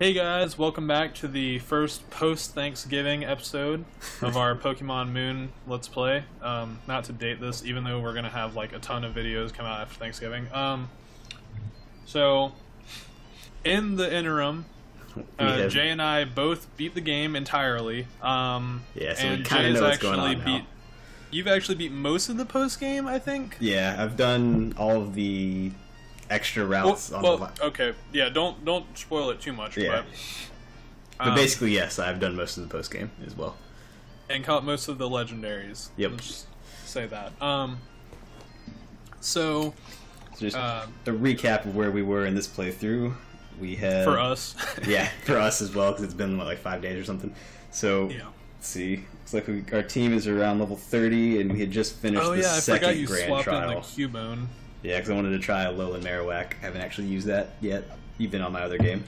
Hey guys, welcome back to the first post-Thanksgiving episode of our Pokemon Moon Let's Play. Not to date this, even though we're going to have like a ton of videos come out after Thanksgiving. So, in the interim, Jay and I both beat the game entirely. Yeah, so and we kind of know what's going on now. You've actually beat most of the post-game, I think? Yeah, I've done all of the extra routes on the okay, yeah, don't spoil it too much. Yeah. But basically, yes, I've done most of the post game as well, and caught most of the legendaries. Yep. Let's just say that. So just a recap of where we were in this playthrough. We had for us, yeah, for us as well, because it's been like 5 days or something. So yeah. Let's see. Looks like our team is around level 30, and we had just finished the second grand trial. In the Cubone. Yeah, because I wanted to try a Alolan Marowak. I haven't actually used that yet, even on my other game.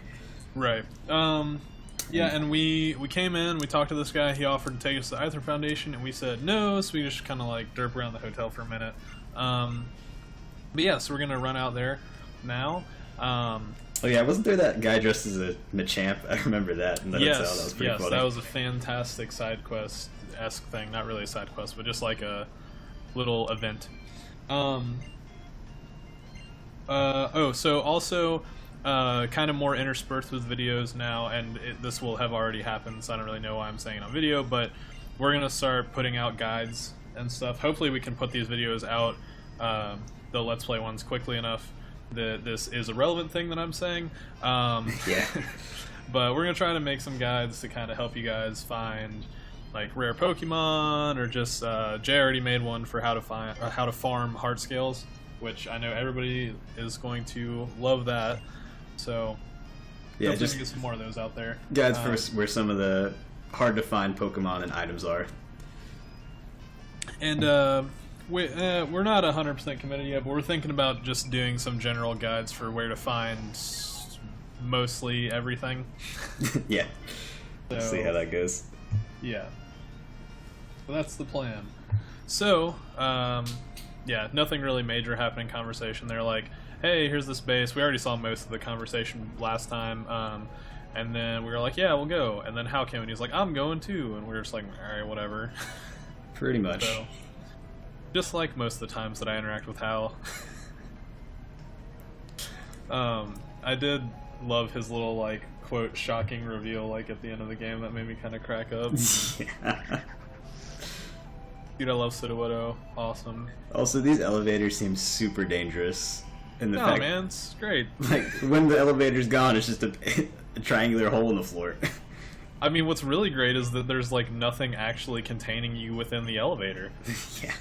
Right. Yeah, and we came in, we talked to this guy, he offered to take us to the Aether Foundation, and we said no, so we just kind of like derp around the hotel for a minute. But yeah, so we're going to run out there now. Oh yeah, wasn't there that guy dressed as a Machamp? I remember that in the hotel. That was pretty funny. That was a fantastic side quest-esque thing. Not really a side quest, but just like a little event. So also, kind of more interspersed with videos now, and this will have already happened, so I don't really know why I'm saying it on video, but we're going to start putting out guides and stuff. Hopefully we can put these videos out, the Let's Play ones, quickly enough that this is a relevant thing that I'm saying. Yeah. But we're going to try to make some guides to kind of help you guys find like rare Pokemon, or just, Jay already made one for how to farm heart scales, which I know everybody is going to love that. So yeah, just get some more of those out there. Guides for where some of the hard to find Pokemon and items are. And we're not 100% committed yet, but we're thinking about just doing some general guides for where to find mostly everything. Yeah. So, see how that goes. Yeah. So that's the plan. So, yeah, nothing really major happening conversation. They're like, hey, here's this base. We already saw most of the conversation last time. And then we were like, yeah, we'll go. And then How came, and he's like, I'm going too. And we were just like, alright, whatever. Pretty much. So, just like most of the times that I interact with Hal. I did love his little, like, quote, shocking reveal, like, at the end of the game. That made me kind of crack up. Yeah. Dude, I love Sudowoodo. Awesome. Also, these elevators seem super dangerous. In the fact, man, it's great. Like, when the elevator's gone, it's just a triangular hole in the floor. I mean, what's really great is that there's, like, nothing actually containing you within the elevator. Yeah.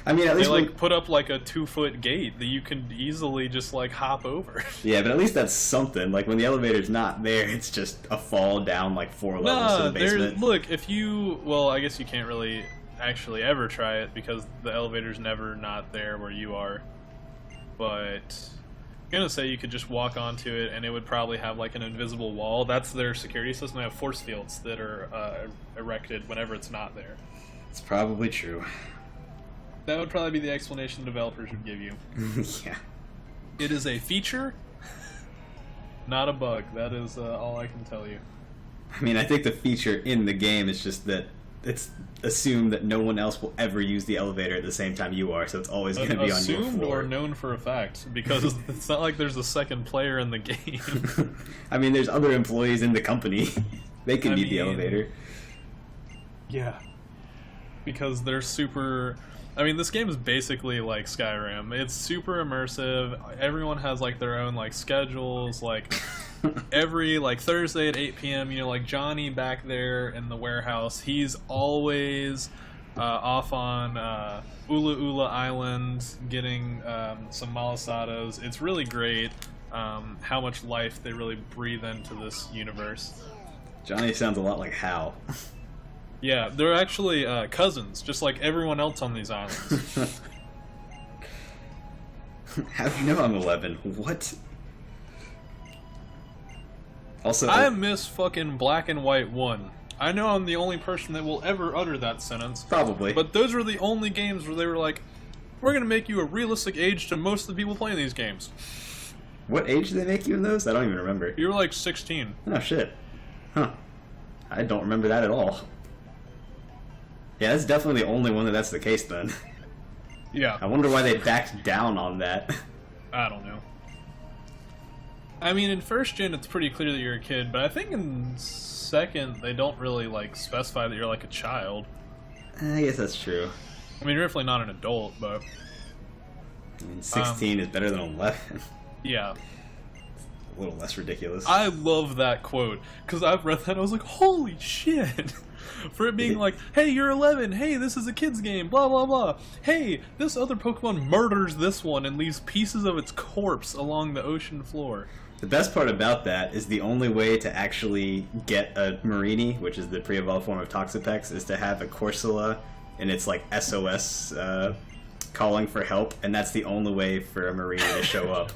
I mean, at least they, like, put up, like, a 2-foot gate that you can easily just, like, hop over. Yeah, but at least that's something. Like, when the elevator's not there, it's just a fall down, like, 4 levels to the basement. Look, if you... Well, I guess you can't really actually ever try it because the elevator's never not there where you are. But I'm gonna say you could just walk onto it and it would probably have like an invisible wall. That's their security system. They have force fields that are erected whenever it's not there. It's probably true. That would probably be the explanation developers would give you. Yeah. It is a feature, not a bug. That is all I can tell you. I mean, I think the feature in the game is just that it's assumed that no one else will ever use the elevator at the same time you are, so it's always going to be on your floor. Assumed or known for a fact, because it's not like there's a second player in the game. I mean, there's other employees in the company. They can need the elevator. Yeah. Because they're super... I mean, this game is basically like Skyrim. It's super immersive. Everyone has like their own like schedules. Like every like Thursday at 8 p.m. You know, like Johnny back there in the warehouse. He's always off on Ula Ula Island getting some malasadas. It's really great how much life they really breathe into this universe. Johnny sounds a lot like Hal. Yeah, they're actually cousins, just like everyone else on these islands. How do you know I'm 11? What? Also, I miss fucking Black and White 1. I know I'm the only person that will ever utter that sentence. Probably. But those were the only games where they were like, we're going to make you a realistic age to most of the people playing these games. What age did they make you in those? I don't even remember. You were like 16. Oh, shit. Huh. I don't remember that at all. Yeah, that's definitely the only one that's the case, then. Yeah. I wonder why they backed down on that. I don't know. I mean, in first gen, it's pretty clear that you're a kid, but I think in second, they don't really, like, specify that you're, like, a child. I guess that's true. I mean, you're definitely not an adult, but... I mean, 16 is better than 11. Yeah. A little less ridiculous. I love that quote, because I've read that and I was like, holy shit! For it being like, hey, you're 11, hey, this is a kid's game, blah blah blah. Hey, this other Pokemon murders this one and leaves pieces of its corpse along the ocean floor. The best part about that is the only way to actually get a Marini, which is the pre-evolved form of Toxapex, is to have a Corsola and it's like SOS calling for help, and that's the only way for a Marini to show up.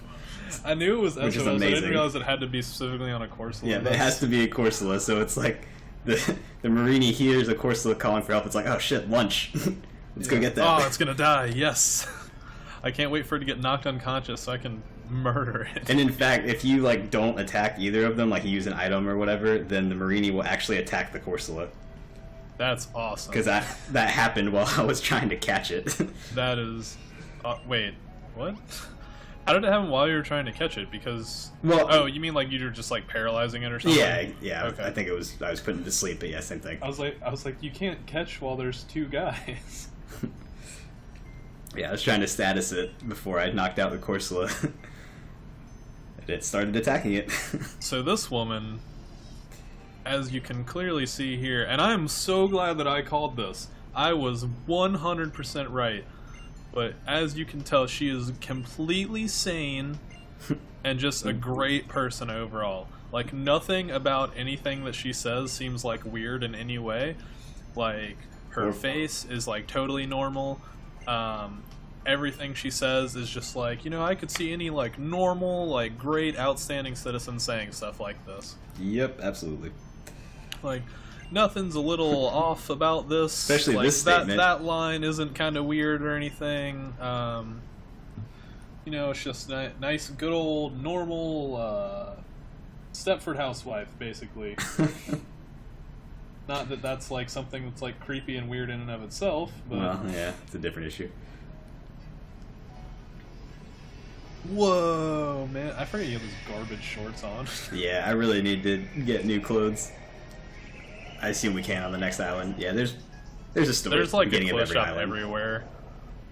I knew it was SOS, which is I amazing. didn't realize it had to be specifically on a Corsola. Yeah, it has to be a Corsola, so it's like the Marini hears a Corsola calling for help, it's like, oh shit, lunch. Let's go get that. Oh, it's gonna die, yes. I can't wait for it to get knocked unconscious so I can murder it. And in fact, if you like don't attack either of them, like you use an item or whatever, then the Marini will actually attack the Corsola. That's awesome. Because that happened while I was trying to catch it. That is... wait, what? How did it happen while you were trying to catch it? Because... Well, oh, you mean like you were just like paralyzing it or something? Yeah. Okay. I think I was putting it to sleep, but yeah, same thing. I was like, you can't catch while there's two guys. Yeah, I was trying to status it before I knocked out the Corsola. And it started attacking it. So this woman, as you can clearly see here, and I am so glad that I called this. I was 100% right. But as you can tell, she is completely sane and just a great person overall. Like, nothing about anything that she says seems like weird in any way. Like, her face is like totally normal. Everything she says is just like, you know, I could see any like normal, like great, outstanding citizen saying stuff like this. Yep, absolutely. Like, nothing's a little off about this. Especially like, this statement. That line isn't kind of weird or anything. You know, it's just nice, good old, normal Stepford housewife, basically. Not that that's like something that's like creepy and weird in and of itself, but... Well, yeah, it's a different issue. Whoa, man. I forget you have those garbage shorts on. Yeah, I really need to get new clothes. I assume we can on the next island. Yeah, there's a store. There's like a of clothes every shop island. everywhere.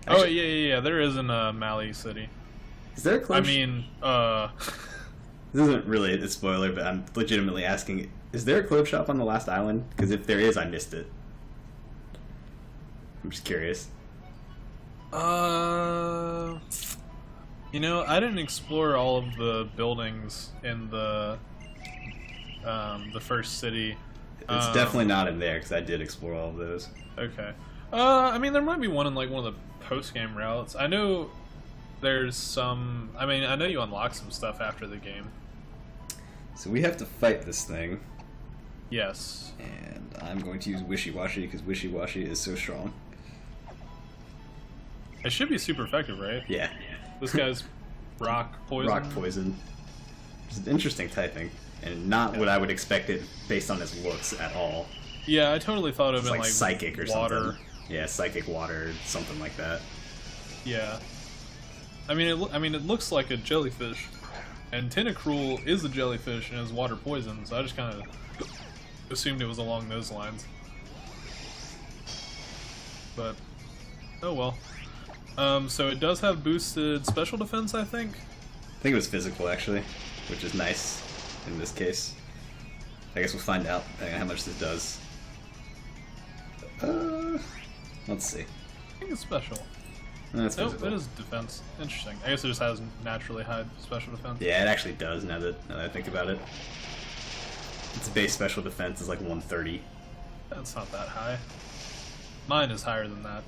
Actually, oh, yeah. There is in Mali City. Is there a clothes I mean, This isn't really a spoiler, but I'm legitimately asking, is there a clothes shop on the last island? Because if there is, I missed it. I'm just curious. You know, I didn't explore all of the buildings in the first city. It's definitely not in there, because I did explore all of those. Okay. I mean, there might be one in like one of the post-game routes. I know there's some... I mean, I know you unlock some stuff after the game. So we have to fight this thing. Yes. And I'm going to use Wishy-Washy, because Wishy-Washy is so strong. It should be super effective, right? Yeah. This guy's rock poison. Rock poison. It's an interesting typing, and not what I would expect it based on his looks at all. Yeah, I totally thought it would It's have been like psychic or water. something. Yeah, psychic water, something like that. Yeah. I mean, it looks like a jellyfish, and Tentacruel is a jellyfish and is water poison, so I just kind of assumed it was along those lines. But, oh well. So it does have boosted special defense, I think? I think it was physical, actually, which is nice in this case. I guess we'll find out how much this does. Let's see. I think it's special. That's Oh, physical. it is defense. Interesting. I guess it just has naturally high special defense. Yeah, it actually does, now that I think about it. Its base special defense is like 130. That's not that high. Mine is higher than that.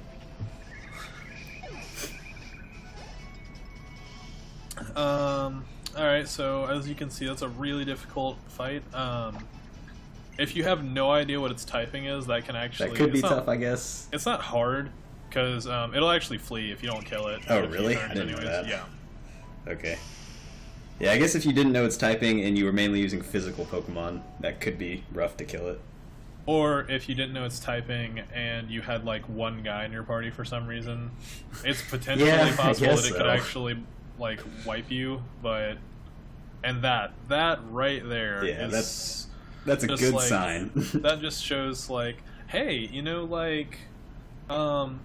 Alright, so as you can see, that's a really difficult fight. If you have no idea what its typing is, that can actually... That could be it's tough, not, I guess. It's not hard, because it'll actually flee if you don't kill it. Oh, in a few really? turns I didn't know that. Yeah. Okay. Yeah, I guess if you didn't know its typing and you were mainly using physical Pokemon, that could be rough to kill it. Or if you didn't know its typing and you had like one guy in your party for some reason, it's potentially Yeah, I possible that guess it could so. actually like wipe you. But that right there Yeah, is that's a just, good like, sign. that just shows like, hey, you know, like, I'm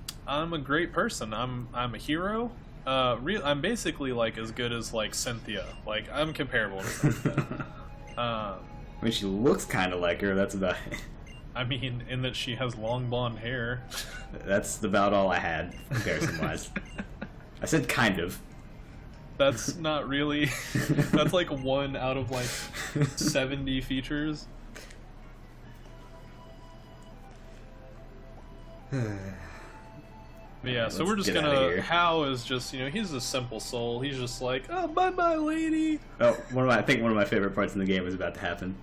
a great person. I'm a hero. I'm basically like as good as like Cynthia. Like I'm comparable to Cynthia. I mean, she looks kind of like her. That's about it. I mean, in that she has long blonde hair. That's about all I had comparison-wise. I said kind of. That's not really. That's like 1 out of like 70 features. But yeah, so Let's we're just get outta gonna. here. Hal is just, you know, he's a simple soul. He's just like, oh, bye bye, lady. Oh, I think one of my favorite parts in the game is about to happen.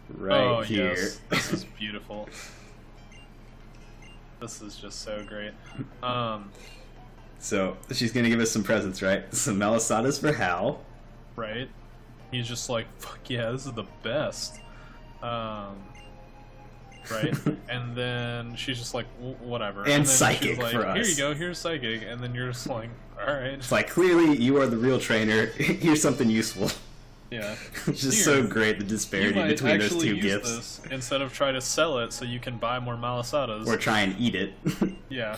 Right Oh, here. yes. This is beautiful. This is just so great. So she's gonna give us some presents, right? Some Malasadas for Hal. Right? He's just like, fuck yeah, this is the best. Right? And then she's just like, whatever. And then psychic she's like, for us. Here you go, here's psychic. And then you're just like, alright. It's like, clearly you are the real trainer. Here's something useful. Yeah. It's just Here, so great, the You disparity might between those actually two use gifts. this instead of try to sell it so you can buy more malasadas. Or try and eat it. Yeah.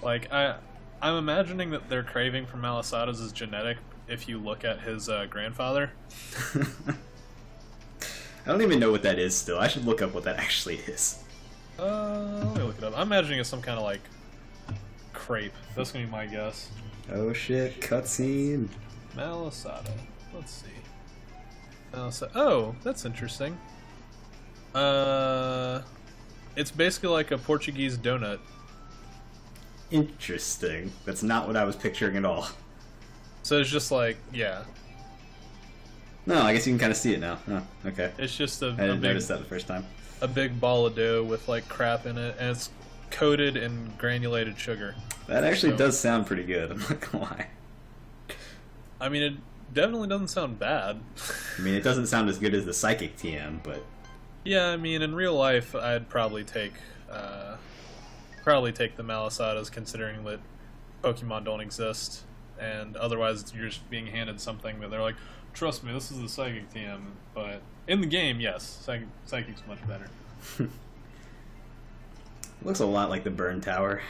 Like, I'm imagining that their craving for malasadas is genetic if you look at his grandfather. I don't even know what that is still. I should look up what that actually is. Let me look it up. I'm imagining it's some kind of, like, crepe. That's gonna be my guess. Oh shit, cutscene. Malasada. Let's see. Oh, that's interesting. It's basically like a Portuguese donut. Interesting. That's not what I was picturing at all. So it's just like, yeah. No, I guess you can kind of see it now. Oh, okay. It's just a I didn't big, notice that the first time. a big ball of dough with like crap in it, and it's coated in granulated sugar. That actually So- does sound pretty good, I'm not gonna lie. I mean, it definitely doesn't sound bad. I mean, it doesn't sound as good as the Psychic TM, but Yeah, I mean, in real life, I'd probably take the Malasadas, considering that Pokemon don't exist, and otherwise you're just being handed something that they're like, trust me, this is the Psychic TM, but in the game, yes, Psychic's much better. looks a lot like the Burn Tower.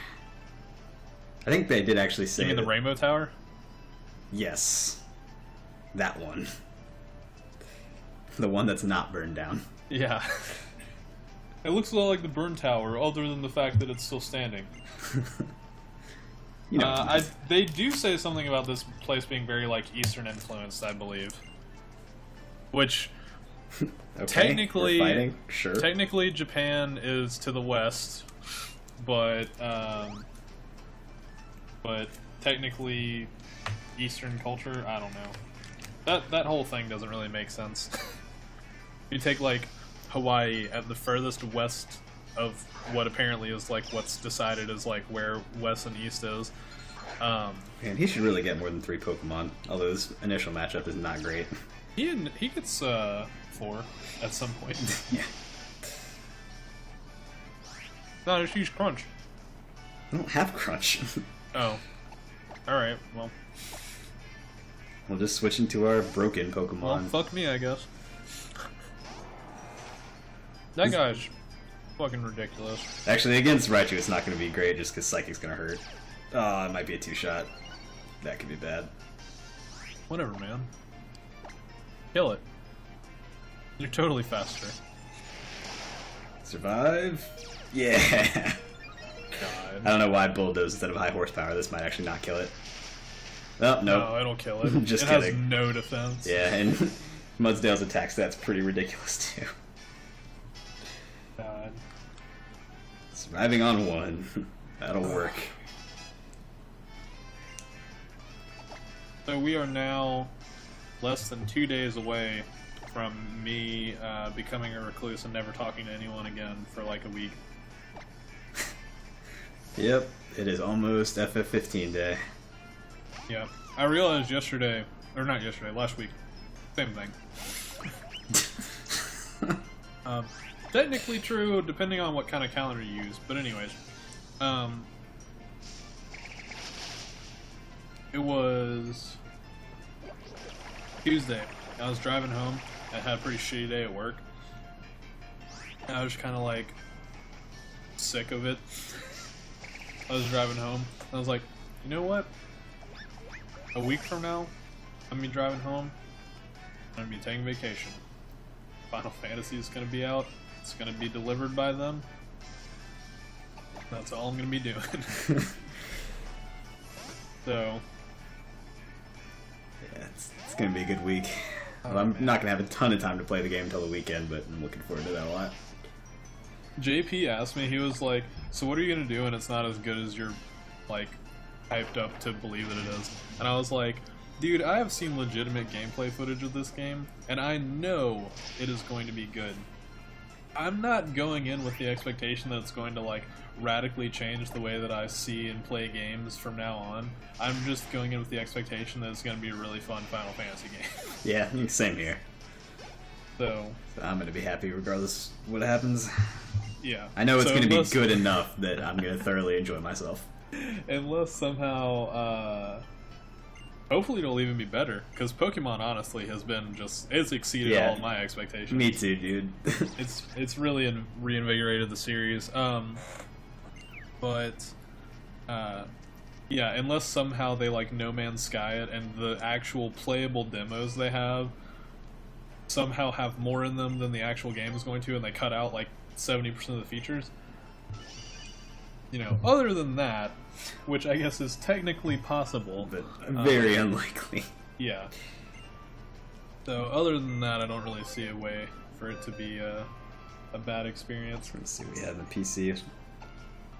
I think they did actually say You mean the that- Rainbow Tower? Yes. That one. The one that's not burned down. Yeah. It looks a lot like the Burn Tower, other than the fact that it's still standing. You know, They do say something about this place being very, like, Eastern influenced, I believe. Which, okay, technically- we're fighting? Sure. technically Japan is to the west, but technically Eastern culture, I don't know. That whole thing doesn't really make sense. You take, like, Hawaii at the furthest west of what apparently is, like, what's decided as, like, where west and east is. Man, he should really get more than 3 Pokemon, although his initial matchup is not great. He gets 4 at some point. Yeah. Not a huge crunch. I don't have Crunch. Oh. Alright, well. We'll just switch into our broken Pokemon. Well, fuck me, I guess. That guy's fucking ridiculous. Actually, against Raichu, it's not going to be great just because Psychic's going to hurt. Oh, it might be a 2-shot. That could be bad. Whatever, man. Kill it. You're totally faster. Survive? Yeah! God. I don't know why I bulldoze instead of high horsepower. This might actually not kill it. Oh, nope. No, it'll kill it. Just it has kidding. no defense. Yeah, and Mudsdale's attack stat's pretty ridiculous too. God. Surviving on 1. That'll work. So we are now less than 2 days away from me becoming a recluse and never talking to anyone again for like a week. Yep, it is almost FF15 day. Yep. I realized yesterday, or not yesterday, last week, same thing. Technically true, depending on what kind of calendar you use. But anyways, it was Tuesday. I was driving home. I had a pretty shitty day at work. And I was kind of like sick of it. I was driving home. And I was like, you know what? A week from now, I'm gonna be driving home. I'm gonna be taking vacation. Final Fantasy is gonna be out. It's gonna be delivered by them. That's all I'm gonna be doing. So. Yeah, it's gonna be a good week. Well, I'm not gonna have a ton of time to play the game until the weekend, but I'm looking forward to that a lot. JP asked me, he was like, so what are you gonna do when it's not as good as you're, like, hyped up to believe that it is? And I was like, dude, I have seen legitimate gameplay footage of this game, and I know it is going to be good. I'm not going in with the expectation that it's going to, like, radically change the way that I see and play games from now on. I'm just going in with the expectation that it's going to be a really fun Final Fantasy game. Yeah, same here. So I'm going to be happy regardless what happens. Yeah. I know it's going to be good enough that I'm going to thoroughly enjoy myself. Unless somehow, hopefully it'll even be better, because Pokemon honestly has been it's exceeded all of my expectations. Me too, dude. It's really reinvigorated the series. Yeah, unless somehow they like No Man's Sky it and the actual playable demos they have somehow have more in them than the actual game is going to, and they cut out like 70% of the features. You know, other than that, which I guess is technically possible, but very unlikely. Yeah. So other than that, I don't really see a way for it to be a bad experience. Let's see what we have in PC.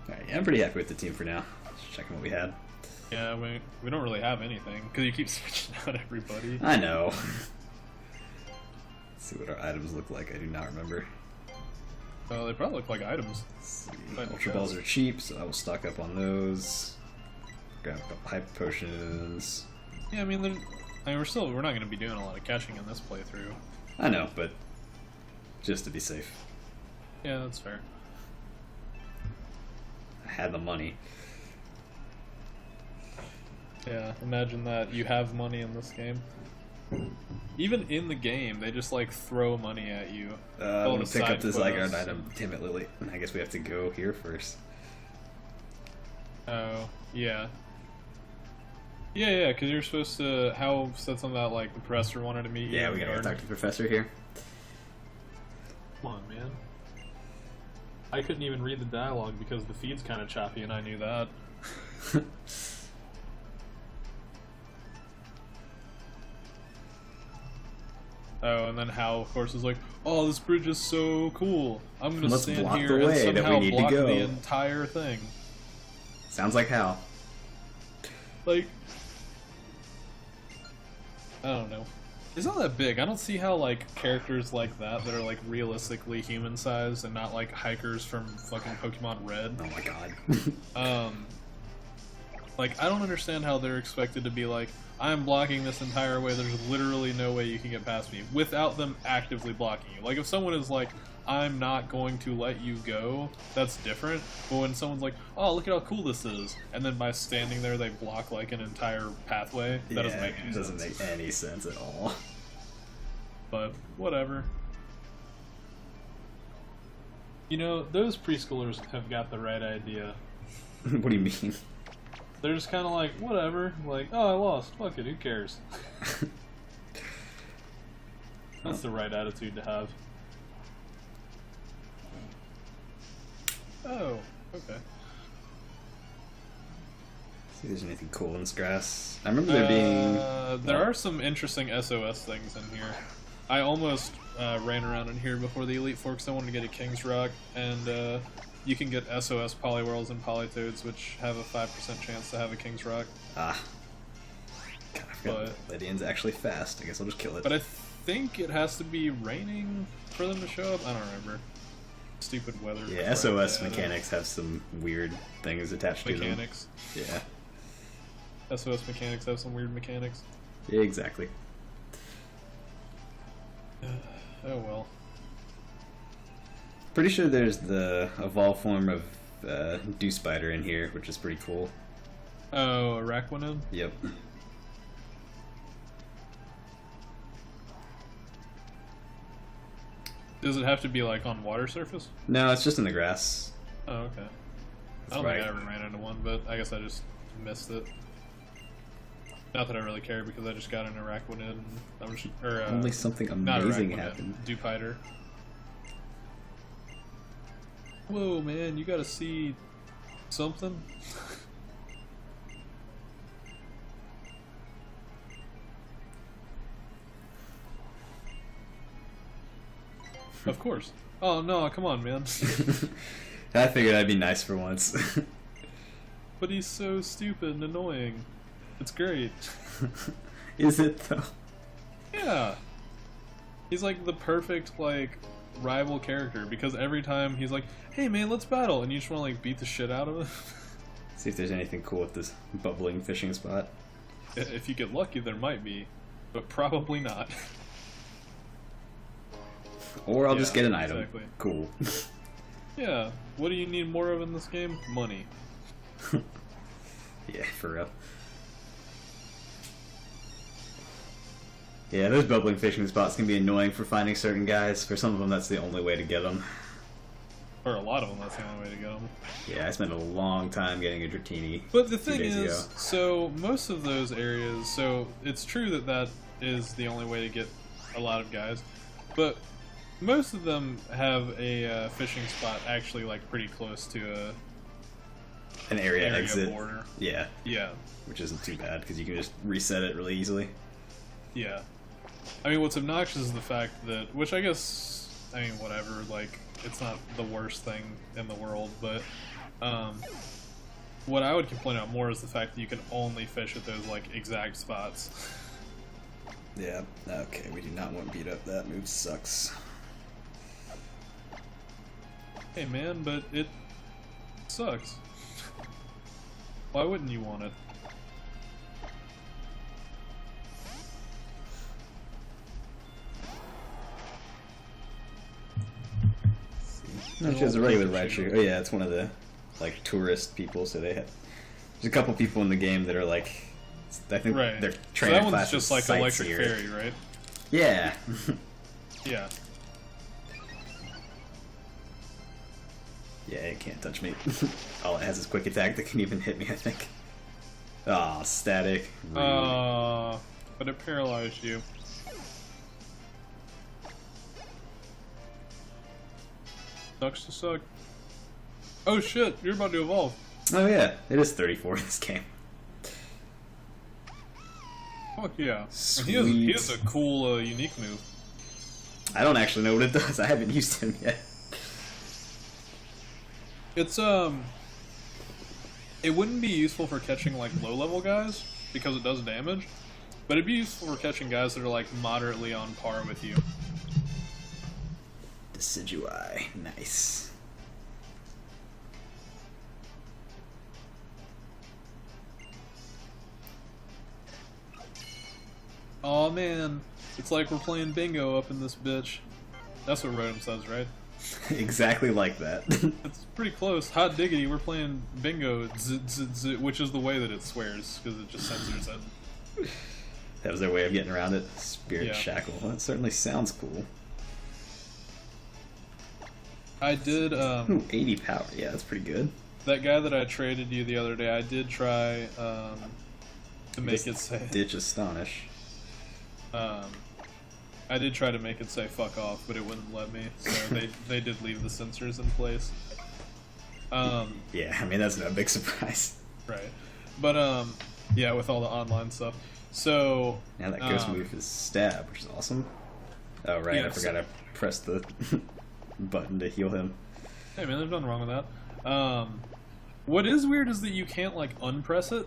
Alright, yeah, I'm pretty happy with the team for now. Just checking what we had. Yeah, we don't really have anything, because you keep switching out everybody. I know. Let's see what our items look like. I do not remember. Well, they probably look like items. Ultra Balls are cheap, so I will stock up on those. Grab a couple hype potions. Yeah, I mean, we're not going to be doing a lot of catching in this playthrough. I know, but just to be safe. Yeah, that's fair. I had the money. Yeah, imagine that. You have money in this game. Even in the game, they just like throw money at you. I want to pick up this Zygarde item. Damn it, Lily. I guess we have to go here first. Oh, yeah. Yeah, because you're supposed to... Hal said something about, like, the professor wanted to meet you. Yeah, we gotta go talk to the professor here. Come on, man. I couldn't even read the dialogue because the feed's kind of choppy, and I knew that. Oh, and then Hal, of course, is like, "Oh, this bridge is so cool. I'm gonna stand here and somehow block the entire thing." Sounds like Hal. Like, I don't know. It's not that big. I don't see how like characters like that are like realistically human sized and not like hikers from fucking Pokemon Red. Oh my god. Like I don't understand how they're expected to be like, I'm blocking this entire way, there's literally no way you can get past me, without them actively blocking you. Like, if someone is like, I'm not going to let you go, that's different. But when someone's like, oh, look at how cool this is, and then by standing there they block, like, an entire pathway, that doesn't make any sense. It doesn't make any sense at all. But, whatever. You know, those preschoolers have got the right idea. What do you mean? They're just kind of like, whatever, like, oh, I lost, fuck it, who cares? That's the right attitude to have. Oh, okay. See if there's anything cool in this grass. I remember there being... There are some interesting SOS things in here. I almost ran around in here before the Elite Four because I wanted to get a King's Rock, and you can get SOS Poliwhirls and Politoads, which have a 5% chance to have a King's Rock. Ah. God, I forgot Lydian's actually fast. I guess I'll just kill it. But I think it has to be raining for them to show up? I don't remember. Stupid weather. Yeah, SOS mechanics have some weird things attached to them. Mechanics. Yeah. SOS mechanics have some weird mechanics. Exactly. Oh well. Pretty sure there's the evolved form of Dew Spider in here, which is pretty cool. Oh, Araquanid? Yep. Does it have to be like on water surface? No, it's just in the grass. Oh, okay. That's I don't right. think I ever ran into one, but I guess I just missed it. Not that I really care because I just got an Araquanid and I was Only something not amazing Araquanid, happened. Dewpider. Whoa, man, you gotta see something? Of course. Oh no, come on, man. I figured I'd be nice for once. But he's so stupid and annoying. It's great. Is it though? Yeah. He's like the perfect like rival character because every time he's like, "Hey man, let's battle," and you just want to like beat the shit out of him. See if there's anything cool with this bubbling fishing spot. If you get lucky, there might be, but probably not. Or I'll just get an item. Exactly. Cool. Yeah. What do you need more of in this game? Money. Yeah, for real. Yeah, those bubbling fishing spots can be annoying for finding certain guys. For some of them, that's the only way to get them. Or a lot of them, that's the only way to get them. Yeah, I spent a long time getting a Dratini. But the 2 thing days is, ago. so most of those areas, so it's true that that is the only way to get a lot of guys, but most of them have a fishing spot actually like pretty close to An area area exit. border. Yeah, Yeah, which isn't too bad because you can just reset it really easily. yeah. I mean, what's obnoxious is the fact that, which I guess, I mean, whatever, like, it's not the worst thing in the world, but what I would complain about more is the fact that you can only fish at those, like, exact spots. Yeah, okay, we do not want to beat up. That move sucks. Hey man, but it sucks. Why wouldn't you want it? No, she has a regular rideshare. Oh yeah, it's one of the like tourist people. So they have. There's a couple people in the game that are like, I think Right. they're So trainer that one's classes just like electric sightseer. fairy, right? Yeah. Yeah. Yeah, it can't touch me. All it has is quick attack that can even hit me, I think. Ah, static. Rude. But it paralyzed you. Sucks to suck. Oh shit, you're about to evolve. Oh yeah, it is 34 in this game. Fuck yeah. And he Sweet. has a cool, unique move. I don't actually know what it does. I haven't used him yet. It's, it wouldn't be useful for catching, like, low-level guys, because it does damage, but it'd be useful for catching guys that are, like, moderately on par with you. Decidui. Nice. Aw, man. It's like we're playing bingo up in this bitch. That's what Rotom says, right? Exactly like that. It's pretty close. Hot diggity, we're playing bingo, which is the way that it swears, because it just censors it. That was their way of getting around it. Spirit Yeah. Shackle. Well, that certainly sounds cool. I did, Ooh, 80 power. Yeah, that's pretty good. that guy that I traded you the other day, I did try, to make Just it say... Ditch Astonish. I did try to make it say "fuck off," but it wouldn't let me. So they did leave the sensors in place. Yeah, I mean, that's no big surprise. Right, but yeah, with all the online stuff. So Now that ghost move is stab, which is awesome. Oh right, Yeah, I forgot I pressed the button to heal him. hey man, there's nothing wrong with that. What is weird is that you can't like unpress it.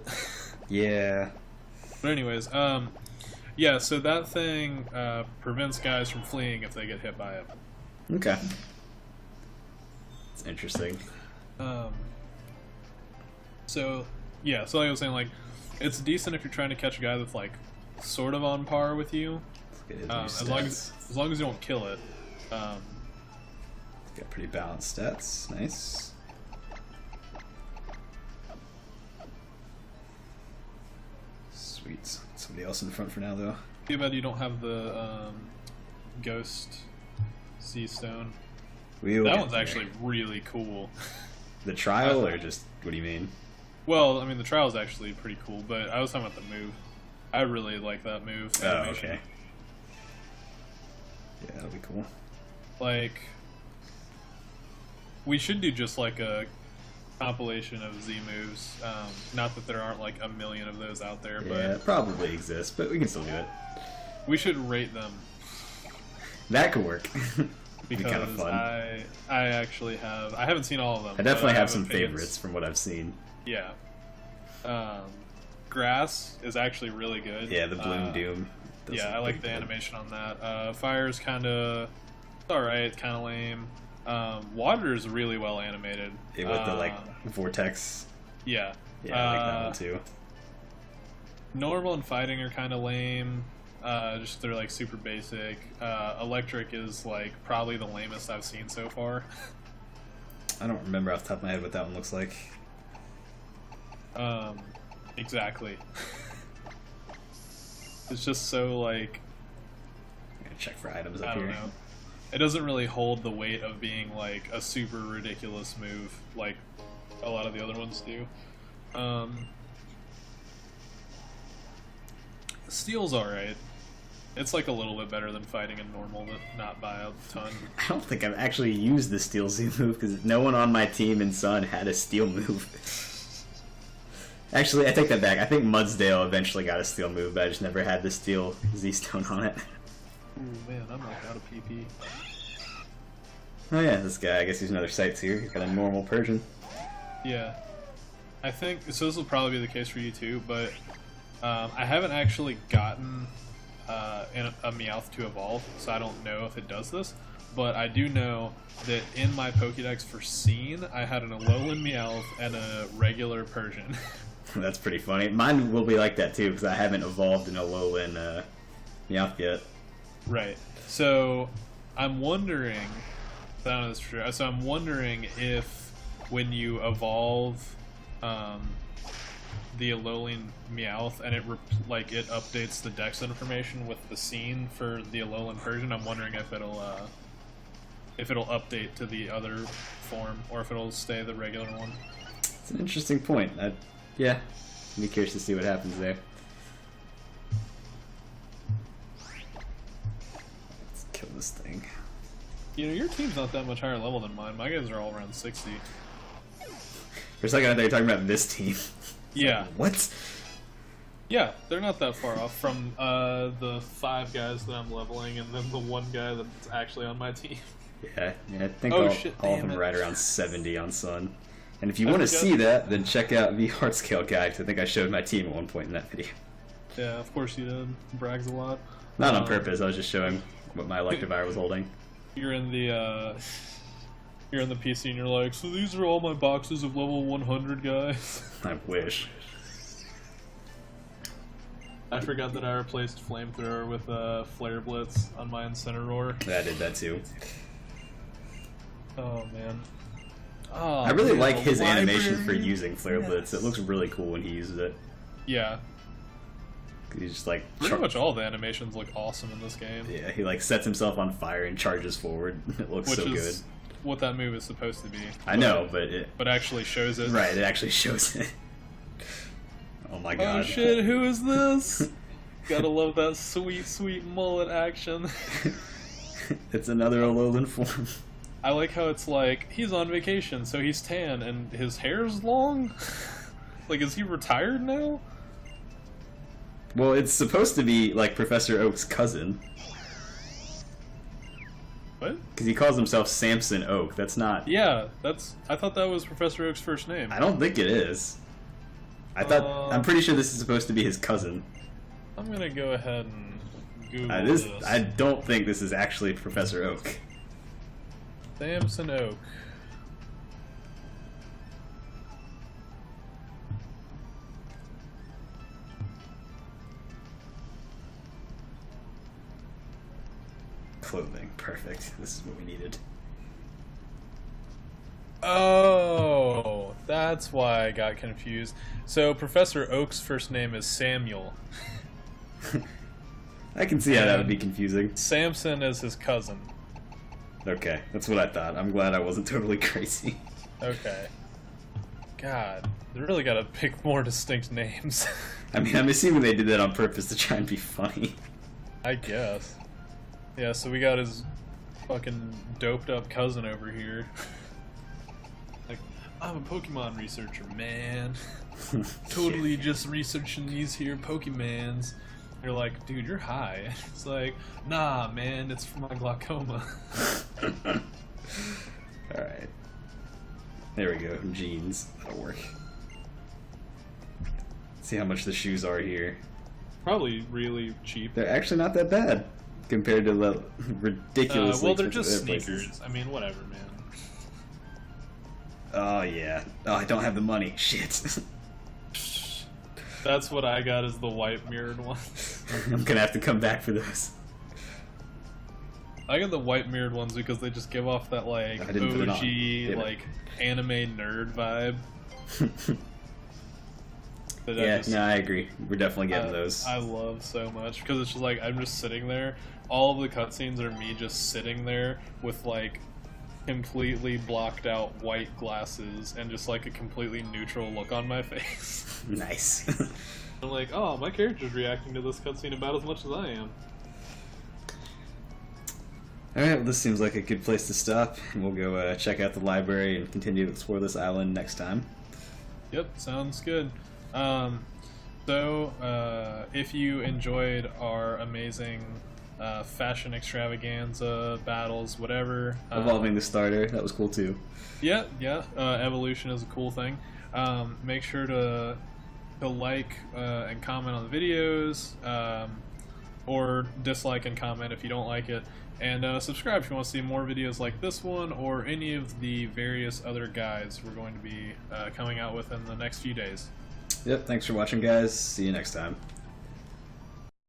Yeah. But anyways, yeah, so that thing prevents guys from fleeing if they get hit by it. Okay. It's interesting. So yeah, so like I was saying, like It's decent if you're trying to catch a guy that's like sort of on par with you. Let's get his As long as you don't kill it. Got pretty balanced stats. Nice. Sweet. Somebody else in front for now, though. Too bad you don't have the Ghost Sea Stone. That one's actually really cool. The trial, or just what do you mean? Well, I mean the trial's actually pretty cool, but I was talking about the move. I really like that move. Oh, animation. okay. Yeah, that'll be cool. Like, we should do just like a compilation of Z moves. Not that there aren't like a million of those out there, Yeah, but it probably exists, but we can still do it. we should rate them. That could work. Be Because kind of fun. I actually have. I haven't seen all of them. I definitely but have some opinions. favorites from what I've seen. Yeah. Grass is actually really good. Yeah, the Bloom Doom. Those Yeah, are I like pretty the good. animation on that. Fire's kind of alright, kind of lame. Water is really well animated. Yeah, with the like vortex. Yeah. Yeah, I like that one too. Normal and fighting are kind of lame. Just they're like super basic. Electric is like probably the lamest I've seen so far. I don't remember off the top of my head what that one looks like. Exactly. It's just so like, I'm gonna check for items I up don't here. know. It doesn't really hold the weight of being like a super ridiculous move like a lot of the other ones do. Steel's alright. It's like a little bit better than fighting in normal, but not by a ton. I don't think I've actually used the Steel Z move because no one on my team in Sun had a Steel move. Actually, I take that back. I think Mudsdale eventually got a Steel move, but I just never had the Steel Z Stone on it. Ooh, man, I'm like out of PP. Oh yeah, this guy, I guess he's another Sightseer. He's got a normal Persian. Yeah. I think, so this will probably be the case for you too, but I haven't actually gotten a Meowth to evolve, so I don't know if it does this, but I do know that in my Pokédex for Scene, I had an Alolan Meowth and a regular Persian. That's pretty funny. Mine will be like that too, because I haven't evolved in a Alolan Meowth yet. Right. So I'm wondering, I don't know if this is true, so I'm wondering if when you evolve the Alolan Meowth and it it updates the Dex information with the scene for the Alolan Persian, I'm wondering if it'll update to the other form or if it'll stay the regular one. It's an interesting point. Yeah, I'd be curious to see what happens there. Let's kill this thing. You know, your team's not that much higher level than mine. My guys are all around 60. For a second, I thought you were talking about this team. Yeah. What? Yeah, they're not that far off from the 5 guys that I'm leveling and then the 1 guy that's actually on my team. Yeah, I think Oh, all shit, of damn them it. are right around 70 on Sun. And if you I want to forgot- see that, then check out the Heart Scale guide, 'cause I think I showed my team at one point in that video. Yeah, of course you did. Brags a lot. Not on purpose, I was just showing what my Electivire was holding. You're in the PC and you're like, so these are all my boxes of level 100 guys. I wish. I forgot that I replaced Flamethrower with Flare Blitz on my Incineroar. I did that too. Oh man. Oh, I really man, like the his animation for library. using Flare Blitz. It looks really cool when he uses it. Yeah, 'Cause he's just like... pretty much all the animations look awesome in this game. Yeah, he like sets himself on fire and charges forward. It looks Which so is good. what that move is supposed to be. I know, but it... But actually shows it. Right, it actually shows it. Oh my god. Oh shit, who is this? Gotta love that sweet, sweet mullet action. It's another Alolan form. I like how it's like, he's on vacation, so he's tan, and his hair's long? Like, is he retired now? Well, it's supposed to be like Professor Oak's cousin. What? Because he calls himself Samson Oak. That's not... Yeah, I thought that was Professor Oak's first name. I don't think it is. I'm pretty sure this is supposed to be his cousin. I'm gonna go ahead and Google this. I don't think this is actually Professor Oak. Samson Oak. clothing. Perfect. This is what we needed. Oh, that's why I got confused. So Professor Oak's first name is Samuel. I can see how that would be confusing. Samson is his cousin. Okay, that's what I thought. I'm glad I wasn't totally crazy. Okay. God, they really gotta pick more distinct names. I mean, I'm assuming they did that on purpose to try and be funny. I guess. Yeah, so we got his fucking doped up cousin over here. Like, I'm a Pokemon researcher, man. Totally just researching these here Pokemans. You're like, dude, you're high. It's like, nah, man, it's for my glaucoma. Alright. There we go, jeans. That'll work. See how much the shoes are here. Probably really cheap. They're actually not that bad compared to the ridiculous. Well, they're just sneakers. I mean, whatever, man. Oh yeah. Oh, I don't have the money. Shit. That's what I got is the white mirrored ones. I'm gonna have to come back for those. I got the white mirrored ones because they just give off that like OG like anime nerd vibe. Yeah, no, I agree. We're definitely getting those. I love so much because it's just like I'm just sitting there. All of the cutscenes are me just sitting there with like completely blocked out white glasses and just like a completely neutral look on my face. Nice. I'm like, oh, my character's reacting to this cutscene about as much as I am. Alright, well, this seems like a good place to stop. We'll go check out the library and continue to explore this island next time. Yep, sounds good. If you enjoyed our amazing fashion extravaganza, battles, whatever. Evolving the starter, that was cool too. Yeah. Evolution is a cool thing. Make sure to like and comment on the videos, or dislike and comment if you don't like it. And subscribe if you want to see more videos like this one or any of the various other guides we're going to be coming out with in the next few days. Yep, thanks for watching, guys. See you next time.